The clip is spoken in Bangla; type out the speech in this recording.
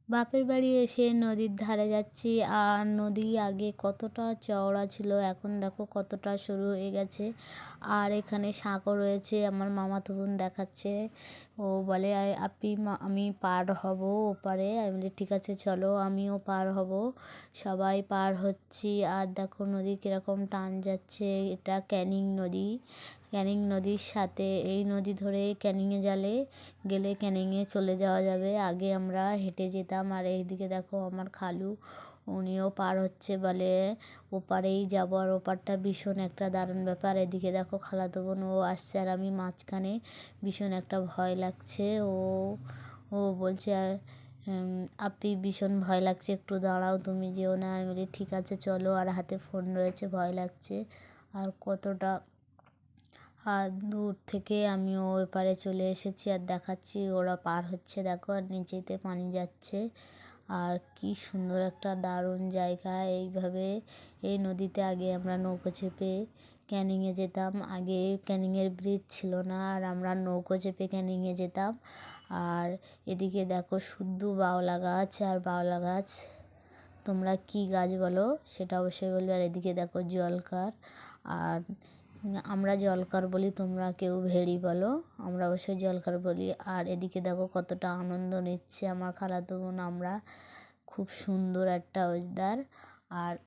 বাপের বাড়ি এসে নদীর ধারে যাচ্ছি, আর নদী আগে কতটা চওড়া ছিল, এখন দেখো কতটা সরু হয়ে গেছে। আর এখানে সাঁকো রয়েছে, আমার মামাতো বোন দেখাচ্ছে। ও বলে আপি আমি পার হব ওপারে। আমি বলি ঠিক আছে চলো, আমিও পার হব। সবাই পার হচ্ছি, আর দেখো নদী কীরকম টান যাচ্ছে। এটা ক্যানিং নদী। ক্যানিং নদীর সাথে এই নদী ধরে ক্যানিংয়ে গেলে ক্যানিংয়ে চলে যাওয়া যাবে। আগে আমরা হেঁটে যেতাম। আর এইদিকে দেখো আমার খালু, উনিও পার হচ্ছে, বলে ওপারেই যাবো। আর ওপারটা ভীষণ একটা দারুণ ব্যাপার। এদিকে দেখো খালাতো বোন ও আসছে, আর আমি মাঝখানে। ভীষণ একটা ভয় লাগছে। ও ও বলছে আপি ভীষণ ভয় লাগছে, একটু দাঁড়াও, তুমি যেও না। আমি বলি ঠিক আছে চলো। আর হাতে ফোন রয়েছে, ভয় লাগছে। আর কতটা দূর থেকে আমিও ওই পারে চলে এসেছি, আর দেখাচ্ছি ওরা পার হচ্ছে দেখো। আর নিচেতে পানি যাচ্ছে। আর কি সুন্দর একটা দারুণ জায়গা। এইভাবে এই নদীতে আগে আমরা নৌকো চেপে ক্যানিংয়ে যেতাম। আগে ক্যানিংয়ের ব্রিজ ছিল না, আর আমরা নৌকো চেপে ক্যানিংয়ে যেতাম। আর এদিকে দেখো শুধু বাওলা গাছ আর বাওলা গাছ। তোমরা কি গাছ বলো সেটা অবশ্যই বলবে। আর এদিকে দেখো জলকার, আর আমরা জলকার বলি, তোমরা কেউ ভেড়ি বলো, আমরা অবশ্যই জলকার বলি। আর এদিকে দেখো কতটা আনন্দ নিচ্ছে আমার খালাতো বোন। আমরা খুব সুন্দর একটা ওয়েদার। আর